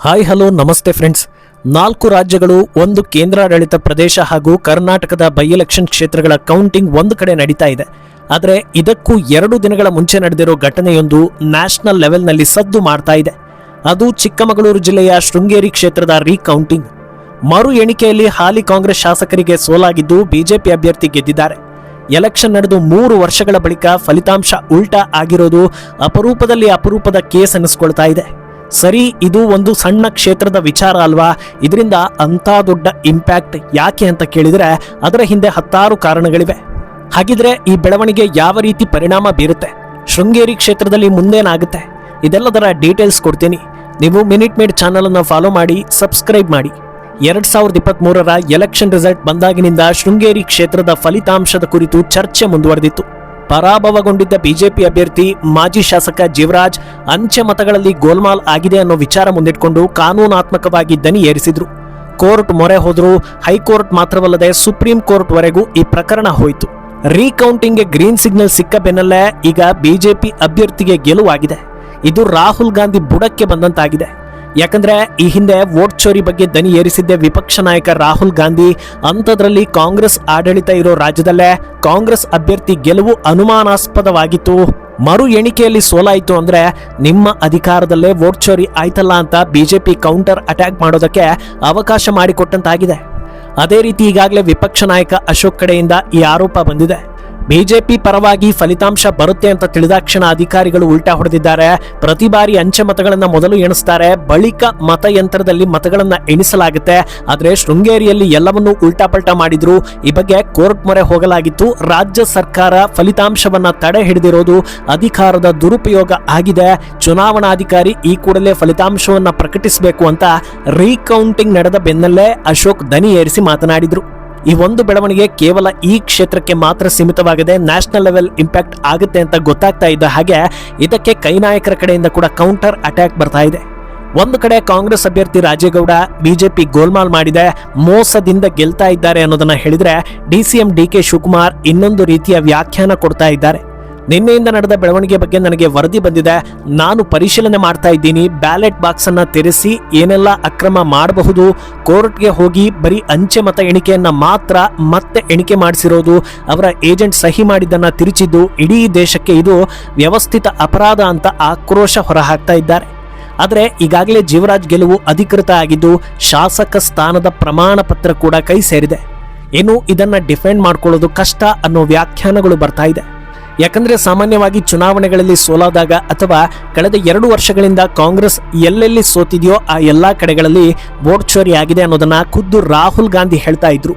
Hi hello ನಮಸ್ತೆ friends. 4 ರಾಜ್ಯಗಳು, 1 ಕೇಂದ್ರಾಡಳಿತ ಪ್ರದೇಶ ಹಾಗೂ ಕರ್ನಾಟಕದ ಬೈ ಎಲೆಕ್ಷನ್ ಕ್ಷೇತ್ರಗಳ ಕೌಂಟಿಂಗ್ ಒಂದು ಕಡೆ ನಡೀತಾ ಇದೆ. ಆದರೆ ಇದಕ್ಕೂ 2 ದಿನಗಳ ಮುಂಚೆ ನಡೆದಿರೋ ಘಟನೆಯೊಂದು ನ್ಯಾಷನಲ್ ಲೆವೆಲ್ನಲ್ಲಿ ಸದ್ದು ಮಾಡ್ತಾ ಇದೆ. ಅದು ಚಿಕ್ಕಮಗಳೂರು ಜಿಲ್ಲೆಯ ಶೃಂಗೇರಿ ಕ್ಷೇತ್ರದ ರೀಕೌಂಟಿಂಗ್. ಮರು ಎಣಿಕೆಯಲ್ಲಿ ಹಾಲಿ ಕಾಂಗ್ರೆಸ್ ಶಾಸಕರಿಗೆ ಸೋಲಾಗಿದ್ದು ಬಿಜೆಪಿ ಅಭ್ಯರ್ಥಿ ಗೆದ್ದಿದ್ದಾರೆ. ಎಲೆಕ್ಷನ್ ನಡೆದು 3 ವರ್ಷಗಳ ಬಳಿಕ ಫಲಿತಾಂಶ ಉಲ್ಟಾ ಆಗಿರೋದು ಅಪರೂಪದ ಕೇಸ್ ಅನ್ನಿಸ್ಕೊಳ್ತಾ ಇದೆ. ಸರಿ, ಇದು ಒಂದು ಸಣ್ಣ ಕ್ಷೇತ್ರದ ವಿಚಾರ ಅಲ್ವಾ? ಇದರಿಂದ ಅಂಥ ದೊಡ್ಡ ಇಂಪ್ಯಾಕ್ಟ್ ಯಾಕೆ ಅಂತ ಕೇಳಿದರೆ ಅದರ ಹಿಂದೆ 10 ಕಾರಣಗಳಿವೆ. ಹಾಗಿದ್ರೆ ಈ ಬೆಳವಣಿಗೆ ಯಾವ ರೀತಿ ಪರಿಣಾಮ ಬೀರುತ್ತೆ, ಶೃಂಗೇರಿ ಕ್ಷೇತ್ರದಲ್ಲಿ ಮುಂದೇನಾಗುತ್ತೆ, ಇದೆಲ್ಲದರ ಡೀಟೇಲ್ಸ್ ಕೊಡ್ತೀನಿ. ನೀವು ಮಿನಿಟ್ ಮೇಡ್ ಚಾನಲ್ ಅನ್ನು ಫಾಲೋ ಮಾಡಿ, ಸಬ್ಸ್ಕ್ರೈಬ್ ಮಾಡಿ. 2023ರ ಎಲೆಕ್ಷನ್ ರಿಸಲ್ಟ್ ಬಂದಾಗಿನಿಂದ ಶೃಂಗೇರಿ ಕ್ಷೇತ್ರದ ಫಲಿತಾಂಶದ ಕುರಿತು ಚರ್ಚೆ ಮುಂದುವರೆದಿತ್ತು. ಪರಾಭವಗೊಂಡಿದ್ದ ಬಿಜೆಪಿ ಅಭ್ಯರ್ಥಿ ಮಾಜಿ ಶಾಸಕ ಜೀವರಾಜ್ ಅಂಚೆ ಮತಗಳಲ್ಲಿ ಗೋಲ್ಮಾಲ್ ಆಗಿದೆ ಅನ್ನೋ ವಿಚಾರ ಮುಂದಿಟ್ಕೊಂಡು ಕಾನೂನಾತ್ಮಕವಾಗಿ ದನಿ ಏರಿಸಿದ್ರು. ಕೋರ್ಟ್ ಮೊರೆ ಹೋದ್ರು. ಹೈಕೋರ್ಟ್ ಮಾತ್ರವಲ್ಲದೆ ಸುಪ್ರೀಂ ಕೋರ್ಟ್ ವರೆಗೂ ಈ ಪ್ರಕರಣ ಹೋಯಿತು. ರೀಕೌಂಟಿಂಗ್ಗೆ ಗ್ರೀನ್ ಸಿಗ್ನಲ್ ಸಿಕ್ಕ ಬೆನ್ನಲ್ಲೇ ಈಗ ಬಿಜೆಪಿ ಅಭ್ಯರ್ಥಿಗೆ ಗೆಲುವಾಗಿದೆ. ಇದು ರಾಹುಲ್ ಗಾಂಧಿ ಬುಡಕ್ಕೆ ಬಂದಂತಾಗಿದೆ. ಯಾಕಂದ್ರೆ ಈ ಹಿಂದೆ ವೋಟ್ ಚೋರಿ ಬಗ್ಗೆ ದನಿ ಏರಿಸಿದ್ದೆ ವಿಪಕ್ಷ ನಾಯಕ ರಾಹುಲ್ ಗಾಂಧಿ. ಅಂಥದ್ರಲ್ಲಿ ಕಾಂಗ್ರೆಸ್ ಆಡಳಿತ ಇರೋ ರಾಜ್ಯದಲ್ಲೇ ಕಾಂಗ್ರೆಸ್ ಅಭ್ಯರ್ಥಿ ಗೆಲುವು ಅನುಮಾನಾಸ್ಪದವಾಗಿತ್ತು. ಮರು ಎಣಿಕೆಯಲ್ಲಿ ಸೋಲಾಯಿತು ಅಂದ್ರೆ ನಿಮ್ಮ ಅಧಿಕಾರದಲ್ಲೇ ವೋಟ್ ಚೋರಿ ಆಯ್ತಲ್ಲ ಅಂತ ಬಿಜೆಪಿ ಕೌಂಟರ್ ಅಟ್ಯಾಕ್ ಮಾಡೋದಕ್ಕೆ ಅವಕಾಶ ಮಾಡಿಕೊಟ್ಟಂತಾಗಿದೆ. ಅದೇ ರೀತಿ ಈಗಾಗಲೇ ವಿಪಕ್ಷ ನಾಯಕ ಅಶೋಕ್ ಕಡೆಯಿಂದ ಈ ಆರೋಪ ಬಂದಿದೆ. ಬಿಜೆಪಿ ಪರವಾಗಿ ಫಲಿತಾಂಶ ಬರುತ್ತೆ ಅಂತ ತಿಳಿದಾಕ್ಷಣ ಅಧಿಕಾರಿಗಳು ಉಲ್ಟಾ ಹೊಡೆದಿದ್ದಾರೆ. ಪ್ರತಿ ಬಾರಿ ಅಂಚೆ ಮತಗಳನ್ನ ಮೊದಲು ಎಣಿಸ್ತಾರೆ, ಬಳಿಕ ಮತಯಂತ್ರದಲ್ಲಿ ಮತಗಳನ್ನ ಎಣಿಸಲಾಗುತ್ತೆ. ಆದ್ರೆ ಶೃಂಗೇರಿಯಲ್ಲಿ ಎಲ್ಲವನ್ನೂ ಉಲ್ಟಾ ಪಲ್ಟಾ ಮಾಡಿದ್ರು. ಈ ಬಗ್ಗೆ ಕೋರ್ಟ್ ಮೊರೆ ಹೋಗಲಾಗಿತ್ತು. ರಾಜ್ಯ ಸರ್ಕಾರ ಫಲಿತಾಂಶವನ್ನ ತಡೆ ಹಿಡಿದಿರೋದು ಅಧಿಕಾರದ ದುರುಪಯೋಗ ಆಗಿದೆ. ಚುನಾವಣಾಧಿಕಾರಿ ಈ ಕೂಡಲೇ ಫಲಿತಾಂಶವನ್ನ ಪ್ರಕಟಿಸಬೇಕು ಅಂತ ರೀಕೌಂಟಿಂಗ್ ನಡೆದ ಬೆನ್ನಲ್ಲೇ ಅಶೋಕ್ ದನಿ ಏರಿಸಿ ಮಾತನಾಡಿದ್ರು. ಈ ಒಂದು ಬೆಳವಣಿಗೆ ಕೇವಲ ಈ ಕ್ಷೇತ್ರಕ್ಕೆ ಮಾತ್ರ ಸೀಮಿತವಾಗದೆ ನ್ಯಾಷನಲ್ ಲೆವೆಲ್ ಇಂಪ್ಯಾಕ್ಟ್ ಆಗುತ್ತೆ ಅಂತ ಗೊತ್ತಾಗ್ತಾ ಇದ್ದ ಹಾಗೆ ಇದಕ್ಕೆ ಕೈ ನಾಯಕರ ಕಡೆಯಿಂದ ಕೂಡ ಕೌಂಟರ್ ಅಟ್ಯಾಕ್ ಬರ್ತಾ ಇದೆ. ಒಂದು ಕಡೆ ಕಾಂಗ್ರೆಸ್ ಅಭ್ಯರ್ಥಿ ರಾಜೇಗೌಡ ಬಿಜೆಪಿ ಗೋಲ್ಮಾಲ್ ಮಾಡಿದೆ, ಮೋಸದಿಂದ ಗೆಲ್ತಾ ಇದ್ದಾರೆ ಅನ್ನೋದನ್ನ ಹೇಳಿದ್ರೆ ಡಿಸಿಎಂ ಡಿಕೆ ಶಿವಕುಮಾರ್ ಇನ್ನೊಂದು ರೀತಿಯ ವ್ಯಾಖ್ಯಾನ ಕೊಡ್ತಾ ಇದ್ದಾರೆ. ನಿನ್ನೆಯಿಂದ ನಡೆದ ಬೆಳವಣಿಗೆ ಬಗ್ಗೆ ನನಗೆ ವರದಿ ಬಂದಿದೆ, ನಾನು ಪರಿಶೀಲನೆ ಮಾಡ್ತಾ ಇದ್ದೀನಿ. ಬ್ಯಾಲೆಟ್ ಬಾಕ್ಸ್ ಅನ್ನ ತೆರೆಸಿ ಏನೆಲ್ಲ ಅಕ್ರಮ ಮಾಡಬಹುದು, ಕೋರ್ಟ್ಗೆ ಹೋಗಿ ಬರೀ ಅಂಚೆ ಮತ ಎಣಿಕೆಯನ್ನ ಮಾತ್ರ ಮತ್ತೆ ಎಣಿಕೆ ಮಾಡಿಸಿರೋದು, ಅವರ ಏಜೆಂಟ್ ಸಹಿ ಮಾಡಿದ್ದನ್ನ ತಿರುಚಿದ್ದು, ಇಡೀ ದೇಶಕ್ಕೆ ಇದು ವ್ಯವಸ್ಥಿತ ಅಪರಾಧ ಅಂತ ಆಕ್ರೋಶ ಹೊರಹಾಕ್ತಾ ಇದ್ದಾರೆ. ಆದರೆ ಈಗಾಗಲೇ ಜೀವರಾಜ್ ಗೆಲುವು ಅಧಿಕೃತ ಆಗಿದ್ದು ಶಾಸಕ ಸ್ಥಾನದ ಪ್ರಮಾಣ ಪತ್ರ ಕೂಡ ಕೈ ಸೇರಿದೆ. ಇನ್ನು ಇದನ್ನ ಡಿಫೆಂಡ್ ಮಾಡ್ಕೊಳ್ಳೋದು ಕಷ್ಟ ಅನ್ನೋ ವ್ಯಾಖ್ಯಾನಗಳು ಬರ್ತಾ ಇದೆ. ಯಾಕಂದ್ರೆ ಸಾಮಾನ್ಯವಾಗಿ ಚುನಾವಣೆಗಳಲ್ಲಿ ಸೋಲಾದಾಗ ಅಥವಾ ಕಳೆದ 2 ವರ್ಷಗಳಿಂದ ಕಾಂಗ್ರೆಸ್ ಎಲ್ಲೆಲ್ಲಿ ಸೋತಿದೆಯೋ ಆ ಎಲ್ಲಾ ಕಡೆಗಳಲ್ಲಿ ವೋಟ್ ಚೋರಿ ಆಗಿದೆ ಅನ್ನೋದನ್ನ ಖುದ್ದು ರಾಹುಲ್ ಗಾಂಧಿ ಹೇಳ್ತಾ ಇದ್ರು.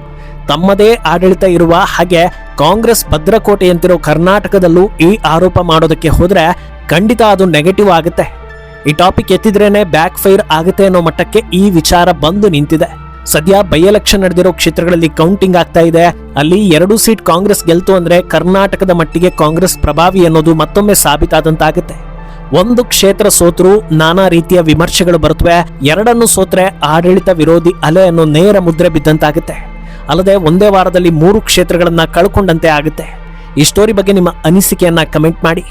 ತಮ್ಮದೇ ಆಡಳಿತ ಇರುವ ಹಾಗೆ ಕಾಂಗ್ರೆಸ್ ಭದ್ರಕೋಟೆಯಂತಿರೋ ಕರ್ನಾಟಕದಲ್ಲೂ ಈ ಆರೋಪ ಮಾಡೋದಕ್ಕೆ ಹೋದ್ರೆ ಖಂಡಿತ ಅದು ನೆಗೆಟಿವ್ ಆಗುತ್ತೆ. ಈ ಟಾಪಿಕ್ ಎತ್ತಿದ್ರೇನೆ ಬ್ಯಾಕ್ ಫೈರ್ ಆಗುತ್ತೆ ಅನ್ನೋ ಮಟ್ಟಕ್ಕೆ ಈ ವಿಚಾರ ಬಂದು ನಿಂತಿದೆ. ಸದ್ಯ ಬೈ ಎಲೆಕ್ಷನ್ ನಡೆದಿರೋ ಕ್ಷೇತ್ರಗಳಲ್ಲಿ ಕೌಂಟಿಂಗ್ ಆಗ್ತಾ ಇದೆ. ಅಲ್ಲಿ 2 ಸೀಟ್ ಕಾಂಗ್ರೆಸ್ ಗೆಲ್ತು ಅಂದ್ರೆ ಕರ್ನಾಟಕದ ಮಟ್ಟಿಗೆ ಕಾಂಗ್ರೆಸ್ ಪ್ರಭಾವಿ ಅನ್ನೋದು ಮತ್ತೊಮ್ಮೆ ಸಾಬೀತಾದಂತಾಗುತ್ತೆ. ಒಂದು ಕ್ಷೇತ್ರ ಸೋತ್ರು ನಾನಾ ರೀತಿಯ ವಿಮರ್ಶೆಗಳು ಬರುತ್ತವೆ, 2 ಸೋತ್ರೆ ಆಡಳಿತ ವಿರೋಧಿ ಅಲೆ ಅನ್ನೋ ನೇರ ಮುದ್ರೆ ಬಿದ್ದಂತಾಗುತ್ತೆ. ಅಲ್ಲದೆ ಒಂದೇ ವಾರದಲ್ಲಿ 3 ಕ್ಷೇತ್ರಗಳನ್ನ ಕಳ್ಕೊಂಡಂತೆ ಆಗುತ್ತೆ. ಈ ಸ್ಟೋರಿ ಬಗ್ಗೆ ನಿಮ್ಮ ಅನಿಸಿಕೆಯನ್ನ ಕಮೆಂಟ್ ಮಾಡಿ.